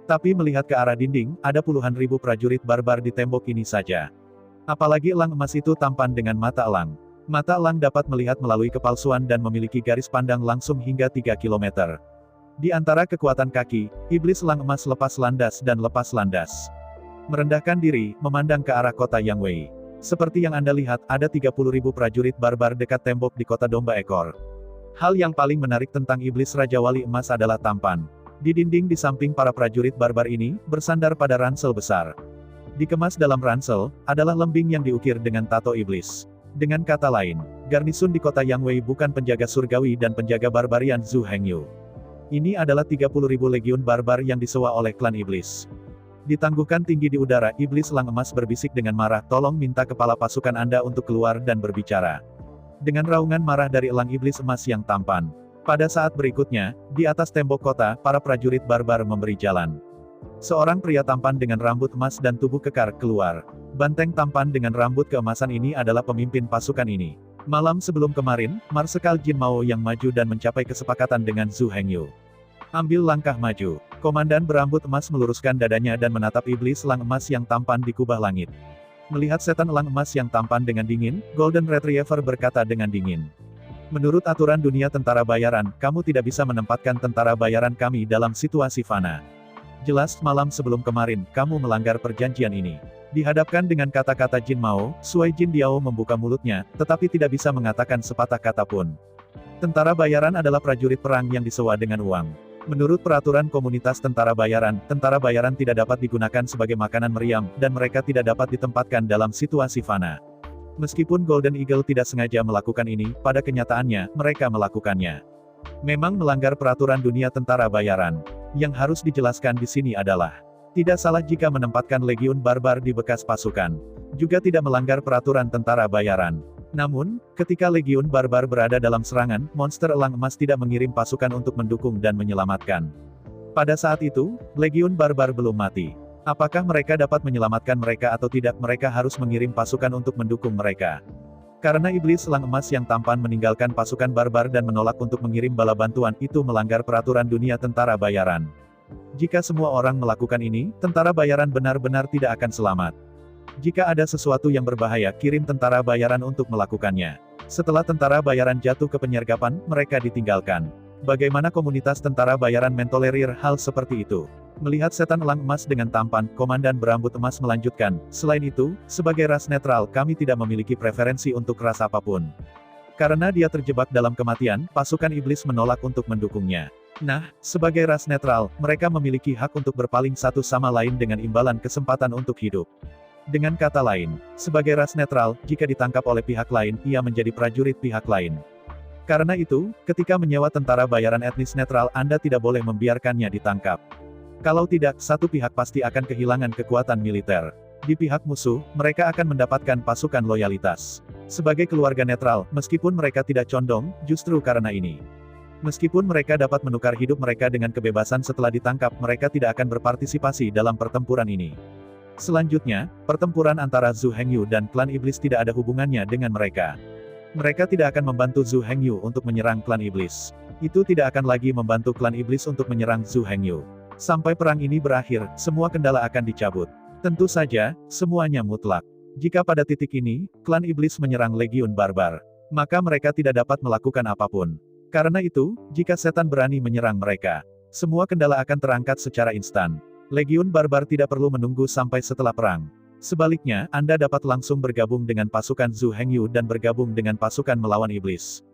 Tapi melihat ke arah dinding, ada puluhan ribu prajurit barbar di tembok ini saja. Apalagi elang emas itu tampan dengan mata elang. Mata elang dapat melihat melalui kepalsuan dan memiliki garis pandang langsung hingga 3 km. Di antara kekuatan kaki, iblis elang emas lepas landas dan lepas landas. Merendahkan diri, memandang ke arah kota Yang Wei. Seperti yang Anda lihat, ada 30.000 prajurit barbar dekat tembok di kota domba ekor. Hal yang paling menarik tentang iblis Raja Wali Emas adalah tampan. Di dinding di samping para prajurit barbar ini, bersandar pada ransel besar. Dikemas dalam ransel, adalah lembing yang diukir dengan tato iblis. Dengan kata lain, garnisun di kota Yangwei bukan penjaga surgawi dan penjaga barbarian Zhu Hengyu. Ini adalah 30.000 legiun barbar yang disewa oleh klan iblis. Ditangguhkan tinggi di udara, iblis elang emas berbisik dengan marah, "Tolong minta kepala pasukan Anda untuk keluar dan berbicara." Dengan raungan marah dari elang iblis emas yang tampan. Pada saat berikutnya, di atas tembok kota, para prajurit barbar memberi jalan. Seorang pria tampan dengan rambut emas dan tubuh kekar keluar. Banteng tampan dengan rambut keemasan ini adalah pemimpin pasukan ini. Malam sebelum kemarin, Marsekal Jin Mao yang maju dan mencapai kesepakatan dengan Zhu Hengyu. Ambil langkah maju. Komandan berambut emas meluruskan dadanya dan menatap iblis elang emas yang tampan di kubah langit. Melihat setan elang emas yang tampan dengan dingin, Golden Retriever berkata dengan dingin. "Menurut aturan dunia tentara bayaran, kamu tidak bisa menempatkan tentara bayaran kami dalam situasi fana. Jelas, malam sebelum kemarin, kamu melanggar perjanjian ini." Dihadapkan dengan kata-kata Jin Mao, Sui Jin Diao membuka mulutnya, tetapi tidak bisa mengatakan sepatah kata pun. Tentara bayaran adalah prajurit perang yang disewa dengan uang. Menurut peraturan komunitas tentara bayaran tidak dapat digunakan sebagai makanan meriam, dan mereka tidak dapat ditempatkan dalam situasi fana. Meskipun Golden Eagle tidak sengaja melakukan ini, pada kenyataannya, mereka melakukannya. Memang melanggar peraturan dunia tentara bayaran. Yang harus dijelaskan di sini adalah, tidak salah jika menempatkan legiun barbar di bekas pasukan. Juga tidak melanggar peraturan tentara bayaran. Namun, ketika legiun barbar berada dalam serangan, monster elang emas tidak mengirim pasukan untuk mendukung dan menyelamatkan. Pada saat itu, legiun barbar belum mati. Apakah mereka dapat menyelamatkan mereka atau tidak, mereka harus mengirim pasukan untuk mendukung mereka. Karena iblis elang emas yang tampan meninggalkan pasukan barbar dan menolak untuk mengirim bala bantuan, itu melanggar peraturan dunia tentara bayaran. Jika semua orang melakukan ini, tentara bayaran benar-benar tidak akan selamat. Jika ada sesuatu yang berbahaya, kirim tentara bayaran untuk melakukannya. Setelah tentara bayaran jatuh ke penyergapan, mereka ditinggalkan. Bagaimana komunitas tentara bayaran mentolerir hal seperti itu? Melihat setan elang emas dengan tampan, komandan berambut emas melanjutkan, "Selain itu, sebagai ras netral, kami tidak memiliki preferensi untuk ras apapun. Karena dia terjebak dalam kematian, pasukan iblis menolak untuk mendukungnya. Nah, sebagai ras netral, mereka memiliki hak untuk berpaling satu sama lain dengan imbalan kesempatan untuk hidup. Dengan kata lain, sebagai ras netral, jika ditangkap oleh pihak lain, ia menjadi prajurit pihak lain. Karena itu, ketika menyewa tentara bayaran etnis netral, Anda tidak boleh membiarkannya ditangkap. Kalau tidak, satu pihak pasti akan kehilangan kekuatan militer. Di pihak musuh, mereka akan mendapatkan pasukan loyalitas. Sebagai keluarga netral, meskipun mereka tidak condong, justru karena ini. Meskipun mereka dapat menukar hidup mereka dengan kebebasan setelah ditangkap, mereka tidak akan berpartisipasi dalam pertempuran ini. Selanjutnya, pertempuran antara Zhu Hengyu dan klan iblis tidak ada hubungannya dengan mereka. Mereka tidak akan membantu Zhu Hengyu untuk menyerang klan iblis. Itu tidak akan lagi membantu klan iblis untuk menyerang Zhu Hengyu. Sampai perang ini berakhir, semua kendala akan dicabut. Tentu saja, semuanya mutlak. Jika pada titik ini, klan iblis menyerang legiun barbar, maka mereka tidak dapat melakukan apapun. Karena itu, jika setan berani menyerang mereka, semua kendala akan terangkat secara instan. Legiun barbar tidak perlu menunggu sampai setelah perang. Sebaliknya, Anda dapat langsung bergabung dengan pasukan Zhu Hengyu dan bergabung dengan pasukan melawan iblis.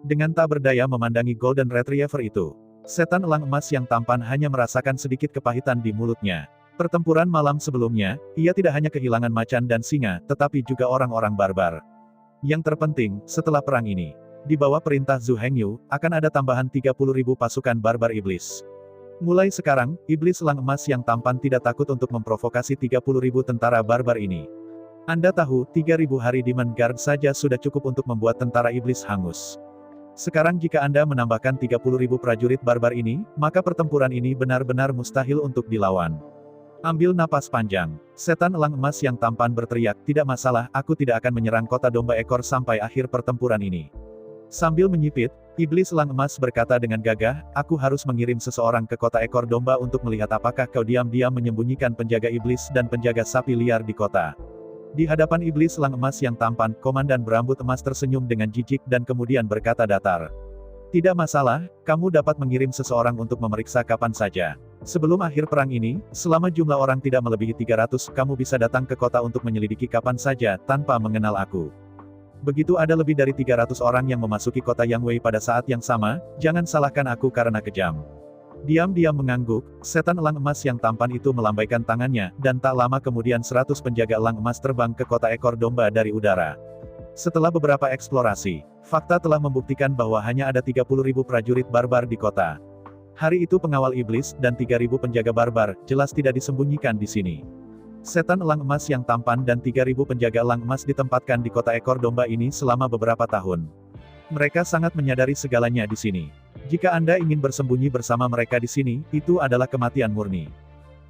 Dengan tak berdaya memandangi Golden Retriever itu, setan elang emas yang tampan hanya merasakan sedikit kepahitan di mulutnya. Pertempuran malam sebelumnya, ia tidak hanya kehilangan macan dan singa, tetapi juga orang-orang barbar. Yang terpenting, setelah perang ini, di bawah perintah Zhu Hengyu, akan ada tambahan 30.000 pasukan barbar iblis. Mulai sekarang, iblis elang emas yang tampan tidak takut untuk memprovokasi 30.000 tentara barbar ini. Anda tahu, 3.000 hari Demon Guard saja sudah cukup untuk membuat tentara iblis hangus. Sekarang jika Anda menambahkan 30.000 prajurit barbar ini, maka pertempuran ini benar-benar mustahil untuk dilawan. Ambil napas panjang. Setan elang emas yang tampan berteriak, "Tidak masalah, aku tidak akan menyerang kota domba ekor sampai akhir pertempuran ini." Sambil menyipit, iblis elang emas berkata dengan gagah, "Aku harus mengirim seseorang ke kota ekor domba untuk melihat apakah kau diam-diam menyembunyikan penjaga iblis dan penjaga sapi liar di kota." Di hadapan iblis elang emas yang tampan, komandan berambut emas tersenyum dengan jijik dan kemudian berkata datar, Tidak masalah, kamu dapat mengirim seseorang untuk memeriksa kapan saja. Sebelum akhir perang ini, selama jumlah orang tidak melebihi 300, kamu bisa datang ke kota untuk menyelidiki kapan saja, tanpa mengenal aku. Begitu ada lebih dari 300 orang yang memasuki kota Yang Wei pada saat yang sama, jangan salahkan aku karena kejam. Diam-diam mengangguk, setan elang emas yang tampan itu melambaikan tangannya, dan tak lama kemudian 100 penjaga elang emas terbang ke kota ekor domba dari udara. Setelah beberapa eksplorasi, fakta telah membuktikan bahwa hanya ada 30.000 prajurit barbar di kota. Hari itu pengawal iblis dan 3.000 penjaga barbar, jelas tidak disembunyikan di sini. Setan elang emas yang tampan dan 3.000 penjaga elang emas ditempatkan di kota ekor domba ini selama beberapa tahun. Mereka sangat menyadari segalanya di sini. Jika Anda ingin bersembunyi bersama mereka di sini, itu adalah kematian murni.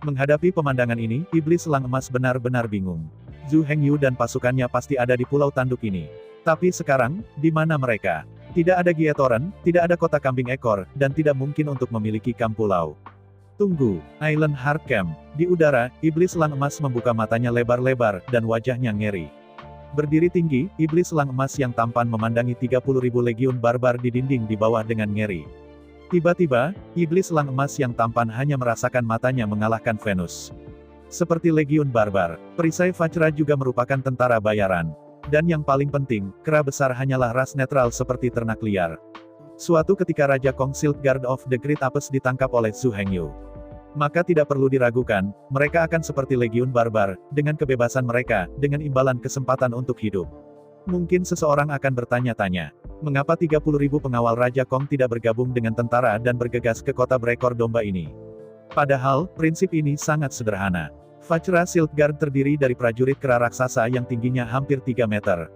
Menghadapi pemandangan ini, iblis elang emas benar-benar bingung. Zhu Hengyu dan pasukannya pasti ada di pulau tanduk ini. Tapi sekarang, di mana mereka? Tidak ada Gietoran, tidak ada kota kambing ekor, dan tidak mungkin untuk memiliki kamp pulau. Tunggu, Island Heart Camp. Di udara, iblis elang emas membuka matanya lebar-lebar, dan wajahnya ngeri. Berdiri tinggi, iblis elang emas yang tampan memandangi 30.000 legiun barbar di dinding di bawah dengan ngeri. Tiba-tiba, iblis elang emas yang tampan hanya merasakan matanya mengalahkan Venus. Seperti legiun barbar, perisai Vajra juga merupakan tentara bayaran. Dan yang paling penting, kera besar hanyalah ras netral seperti ternak liar. Suatu ketika Raja Kong Silkguard of the Great Apes ditangkap oleh Zhu Hengyu. Maka tidak perlu diragukan, mereka akan seperti legiun barbar, dengan kebebasan mereka, dengan imbalan kesempatan untuk hidup. Mungkin seseorang akan bertanya-tanya, mengapa 30.000 pengawal Raja Kong tidak bergabung dengan tentara dan bergegas ke kota berekor domba ini? Padahal, prinsip ini sangat sederhana. Vajra Silkguard terdiri dari prajurit kera raksasa yang tingginya hampir 3 meter.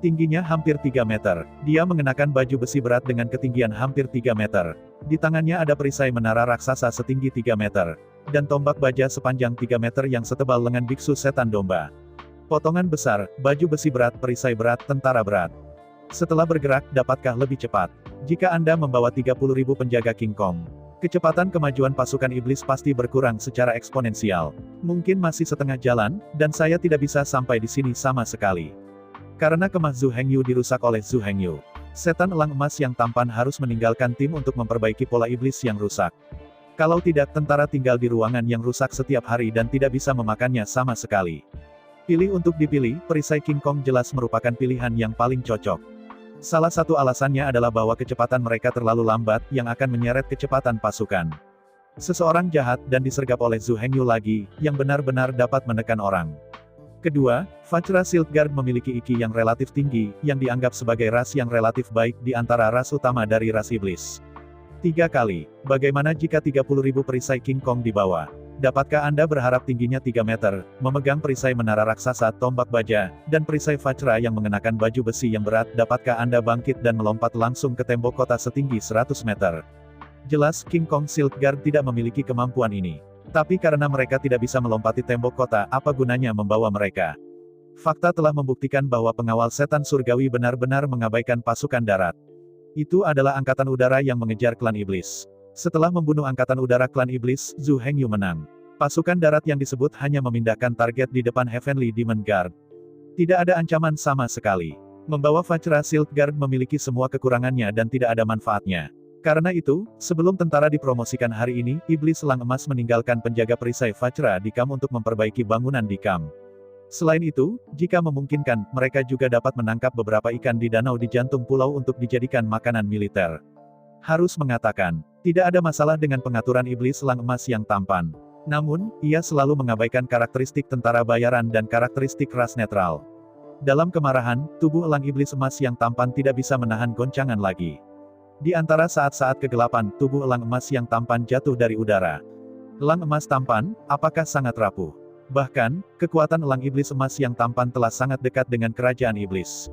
Tingginya hampir 3 meter, dia mengenakan baju besi berat dengan ketinggian hampir 3 meter. Di tangannya ada perisai menara raksasa setinggi 3 meter. Dan tombak baja sepanjang 3 meter yang setebal lengan biksu setan domba. Potongan besar, baju besi berat, perisai berat, tentara berat. Setelah bergerak, dapatkah lebih cepat? Jika Anda membawa 30.000 penjaga King Kong, kecepatan kemajuan pasukan iblis pasti berkurang secara eksponensial. Mungkin masih setengah jalan, dan saya tidak bisa sampai di sini sama sekali. Karena kemah Zhu Hengyu dirusak oleh Zhu Hengyu. Setan elang emas yang tampan harus meninggalkan tim untuk memperbaiki pola iblis yang rusak. Kalau tidak, tentara tinggal di ruangan yang rusak setiap hari dan tidak bisa memakannya sama sekali. Pilih untuk dipilih, perisai King Kong jelas merupakan pilihan yang paling cocok. Salah satu alasannya adalah bahwa kecepatan mereka terlalu lambat, yang akan menyeret kecepatan pasukan. Seseorang jahat dan disergap oleh Zhu Hengyu lagi, yang benar-benar dapat menekan orang. Kedua, Vajra Silkguard memiliki IQ yang relatif tinggi, yang dianggap sebagai ras yang relatif baik di antara ras utama dari ras iblis. 3 kali, bagaimana jika 30.000 perisai King Kong dibawa? Dapatkah Anda berharap tingginya 3 meter, memegang perisai menara raksasa, tombak baja, dan perisai Vajra yang mengenakan baju besi yang berat, dapatkah Anda bangkit dan melompat langsung ke tembok kota setinggi 100 meter? Jelas, King Kong Silkguard tidak memiliki kemampuan ini. Tapi karena mereka tidak bisa melompati tembok kota, apa gunanya membawa mereka? Fakta telah membuktikan bahwa pengawal setan surgawi benar-benar mengabaikan pasukan darat. Itu adalah angkatan udara yang mengejar klan iblis. Setelah membunuh angkatan udara klan iblis, Zhu Hengyu menang. Pasukan darat yang disebut hanya memindahkan target di depan Heavenly Demon Guard. Tidak ada ancaman sama sekali. Membawa Vajra Silkguard memiliki semua kekurangannya dan tidak ada manfaatnya. Karena itu, sebelum tentara dipromosikan hari ini, iblis elang emas meninggalkan penjaga perisai Vajra di kamp untuk memperbaiki bangunan di kamp. Selain itu, jika memungkinkan, mereka juga dapat menangkap beberapa ikan di danau di jantung pulau untuk dijadikan makanan militer. Harus mengatakan, tidak ada masalah dengan pengaturan iblis elang emas yang tampan. Namun, ia selalu mengabaikan karakteristik tentara bayaran dan karakteristik ras netral. Dalam kemarahan, tubuh elang iblis emas yang tampan tidak bisa menahan goncangan lagi. Di antara saat-saat kegelapan, tubuh elang emas yang tampan jatuh dari udara. Elang emas tampan, apakah sangat rapuh? Bahkan, kekuatan elang iblis emas yang tampan telah sangat dekat dengan kerajaan iblis.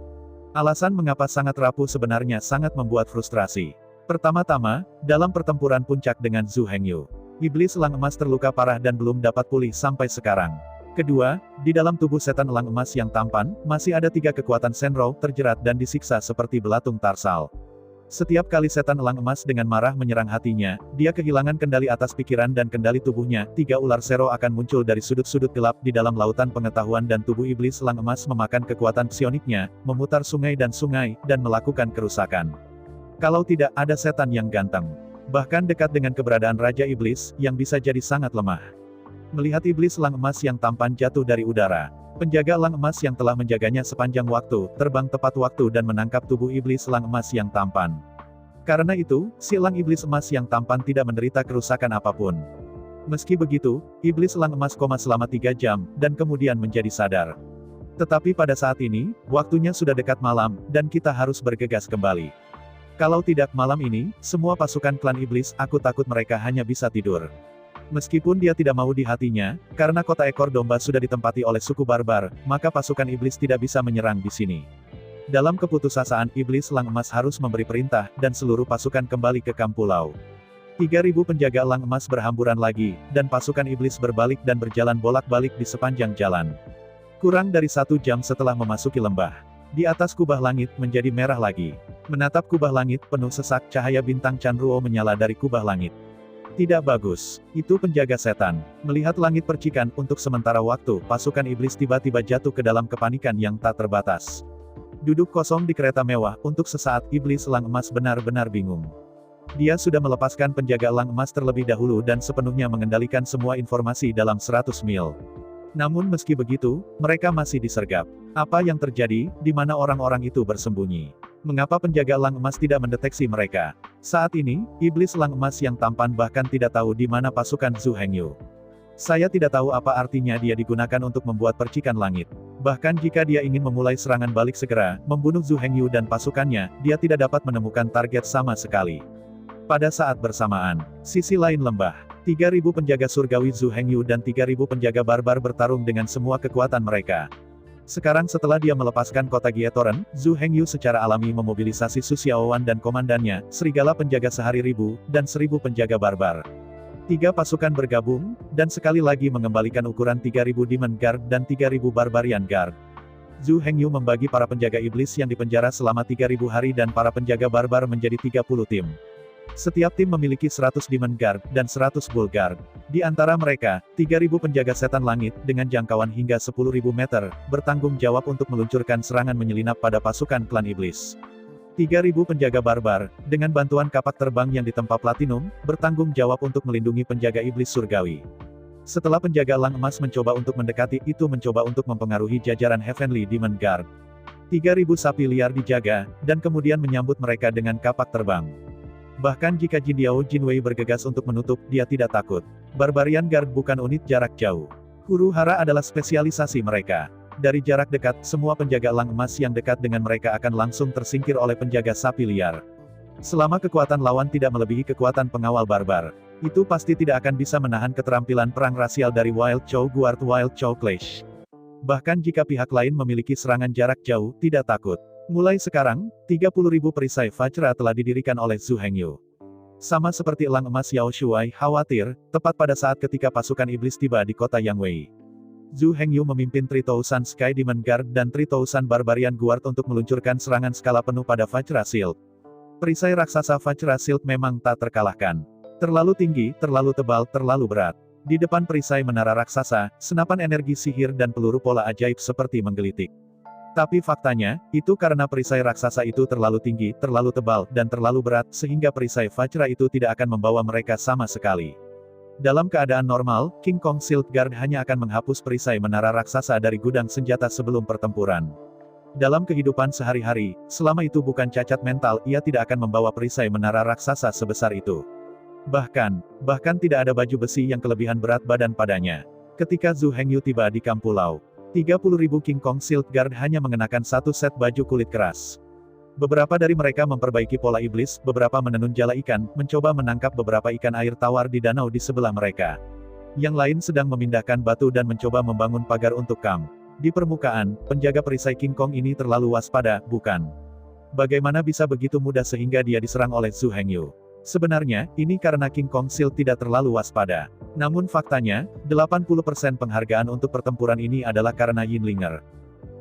Alasan mengapa sangat rapuh sebenarnya sangat membuat frustrasi. Pertama-tama, dalam pertempuran puncak dengan Zhu Hengyu, iblis elang emas terluka parah dan belum dapat pulih sampai sekarang. Kedua, di dalam tubuh setan elang emas yang tampan, masih ada 3 kekuatan Senrou terjerat dan disiksa seperti belatung tarsal. Setiap kali setan elang emas dengan marah menyerang hatinya, dia kehilangan kendali atas pikiran dan kendali tubuhnya. 3 ular sero akan muncul dari sudut-sudut gelap di dalam lautan pengetahuan dan tubuh iblis elang emas memakan kekuatan psioniknya, memutar sungai dan melakukan kerusakan. Kalau tidak, ada setan yang ganteng. Bahkan dekat dengan keberadaan Raja Iblis, yang bisa jadi sangat lemah. Melihat iblis elang emas yang tampan jatuh dari udara, penjaga elang emas yang telah menjaganya sepanjang waktu, terbang tepat waktu dan menangkap tubuh iblis elang emas yang tampan. Karena itu, si elang iblis emas yang tampan tidak menderita kerusakan apapun. Meski begitu, iblis elang emas koma selama 3 jam, dan kemudian menjadi sadar. Tetapi pada saat ini, waktunya sudah dekat malam, dan kita harus bergegas kembali. Kalau tidak malam ini, semua pasukan klan iblis, aku takut mereka hanya bisa tidur. Meskipun dia tidak mau di hatinya, karena kota ekor domba sudah ditempati oleh suku barbar, maka pasukan iblis tidak bisa menyerang di sini. Dalam keputusasaan, iblis elang emas harus memberi perintah, dan seluruh pasukan kembali ke kamp pulau. 3.000 penjaga elang emas berhamburan lagi, dan pasukan iblis berbalik dan berjalan bolak-balik di sepanjang jalan. Kurang dari 1 jam setelah memasuki lembah, di atas kubah langit menjadi merah lagi. Menatap kubah langit penuh sesak, cahaya bintang Chanruo menyala dari kubah langit. Tidak bagus, itu penjaga setan. Melihat langit percikan, untuk sementara waktu, pasukan iblis tiba-tiba jatuh ke dalam kepanikan yang tak terbatas. Duduk kosong di kereta mewah, untuk sesaat, iblis elang emas benar-benar bingung. Dia sudah melepaskan penjaga elang emas terlebih dahulu dan sepenuhnya mengendalikan semua informasi dalam 100 mil. Namun meski begitu, mereka masih disergap. Apa yang terjadi, di mana orang-orang itu bersembunyi? Mengapa penjaga elang emas tidak mendeteksi mereka? Saat ini, iblis elang emas yang tampan bahkan tidak tahu di mana pasukan Zhu Hengyu. Saya tidak tahu apa artinya dia digunakan untuk membuat percikan langit. Bahkan jika dia ingin memulai serangan balik segera, membunuh Zhu Hengyu dan pasukannya, dia tidak dapat menemukan target sama sekali. Pada saat bersamaan, sisi lain lembah, 3.000 penjaga surgawi Zhu Hengyu dan 3.000 penjaga barbar bertarung dengan semua kekuatan mereka. Sekarang setelah dia melepaskan kota Gietoren, Zhu Hengyu secara alami memobilisasi Su Xiaowan dan komandannya, serigala penjaga sehari ribu, dan 1.000 penjaga barbar. 3 pasukan bergabung, dan sekali lagi mengembalikan ukuran 3.000 Demon Guard dan 3.000 Barbarian Guard. Zhu Hengyu membagi para penjaga iblis yang dipenjara selama 3.000 hari dan para penjaga barbar menjadi 30 tim. Setiap tim memiliki 100 Demon Guard, dan 100 Bull Guard. Di antara mereka, 3.000 penjaga setan langit, dengan jangkauan hingga 10.000 meter, bertanggung jawab untuk meluncurkan serangan menyelinap pada pasukan klan iblis. 3.000 penjaga barbar, dengan bantuan kapak terbang yang ditempa platinum, bertanggung jawab untuk melindungi penjaga iblis surgawi. Setelah penjaga elang emas mencoba untuk mendekati, itu mencoba untuk mempengaruhi jajaran Heavenly Demon Guard. 3.000 sapi liar dijaga, dan kemudian menyambut mereka dengan kapak terbang. Bahkan jika Jin Diao Jinwei bergegas untuk menutup, dia tidak takut. Barbarian Guard bukan unit jarak jauh. Huru hara adalah spesialisasi mereka. Dari jarak dekat, semua penjaga elang emas yang dekat dengan mereka akan langsung tersingkir oleh penjaga sapi liar. Selama kekuatan lawan tidak melebihi kekuatan pengawal barbar, itu pasti tidak akan bisa menahan keterampilan perang rasial dari Wild Chow Guard Wild Chow Clash. Bahkan jika pihak lain memiliki serangan jarak jauh, tidak takut. Mulai sekarang, 30.000 perisai Vajra telah didirikan oleh Zhu Hengyu. Sama seperti elang emas Yao Shuai khawatir, tepat pada saat ketika pasukan iblis tiba di kota Yangwei. Zhu Hengyu memimpin 3,000 Sky Demon Guard dan 3,000 Barbarian Guard untuk meluncurkan serangan skala penuh pada Vajra Shield. Perisai raksasa Vajra Shield memang tak terkalahkan. Terlalu tinggi, terlalu tebal, terlalu berat. Di depan perisai menara raksasa, senapan energi sihir dan peluru pola ajaib seperti menggelitik. Tapi faktanya, itu karena perisai raksasa itu terlalu tinggi, terlalu tebal, dan terlalu berat, sehingga perisai Vajra itu tidak akan membawa mereka sama sekali. Dalam keadaan normal, King Kong Shield Guard hanya akan menghapus perisai menara raksasa dari gudang senjata sebelum pertempuran. Dalam kehidupan sehari-hari, selama itu bukan cacat mental, ia tidak akan membawa perisai menara raksasa sebesar itu. Bahkan tidak ada baju besi yang kelebihan berat badan padanya. Ketika Zhu Hengyu tiba di kamp pulau, 30.000 King Kong Shield Guard hanya mengenakan satu set baju kulit keras. Beberapa dari mereka memperbaiki pola iblis, beberapa menenun jala ikan, mencoba menangkap beberapa ikan air tawar di danau di sebelah mereka. Yang lain sedang memindahkan batu dan mencoba membangun pagar untuk kamp. Di permukaan, penjaga perisai King Kong ini terlalu waspada, bukan? Bagaimana bisa begitu mudah sehingga dia diserang oleh Zhu Hengyu? Sebenarnya, ini karena King Kong Shield tidak terlalu waspada. Namun faktanya, 80% penghargaan untuk pertempuran ini adalah karena Yinlinger.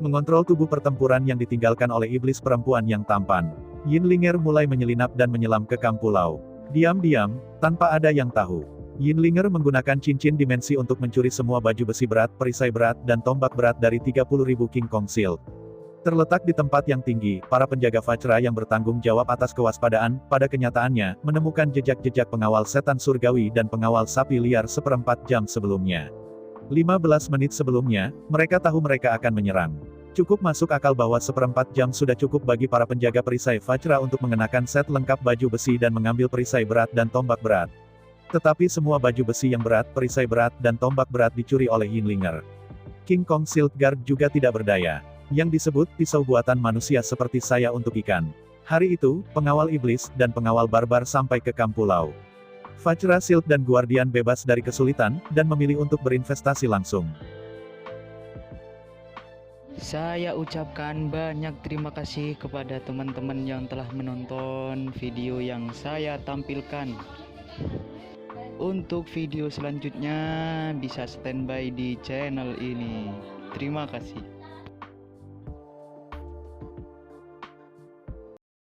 Mengontrol tubuh pertempuran yang ditinggalkan oleh iblis perempuan yang tampan. Yinlinger mulai menyelinap dan menyelam ke kamp pulau. Diam-diam, tanpa ada yang tahu. Yinlinger menggunakan cincin dimensi untuk mencuri semua baju besi berat, perisai berat, dan tombak berat dari 30.000 King Kong Shield. Terletak di tempat yang tinggi, para penjaga Vajra yang bertanggung jawab atas kewaspadaan, pada kenyataannya, menemukan jejak-jejak pengawal setan surgawi dan pengawal sapi liar seperempat jam sebelumnya. 15 menit sebelumnya, mereka tahu mereka akan menyerang. Cukup masuk akal bahwa seperempat jam sudah cukup bagi para penjaga perisai Vajra untuk mengenakan set lengkap baju besi dan mengambil perisai berat dan tombak berat. Tetapi semua baju besi yang berat, perisai berat, dan tombak berat dicuri oleh Yinlinger. King Kong Shield Guard juga tidak berdaya. Yang disebut pisau buatan manusia seperti saya untuk ikan. Hari itu, pengawal iblis dan pengawal barbar sampai ke Kampulau. Vajra Shield dan Guardian bebas dari kesulitan, dan memilih untuk berinvestasi langsung. Saya ucapkan banyak terima kasih kepada teman-teman yang telah menonton video yang saya tampilkan. Untuk video selanjutnya bisa standby di channel ini. Terima kasih.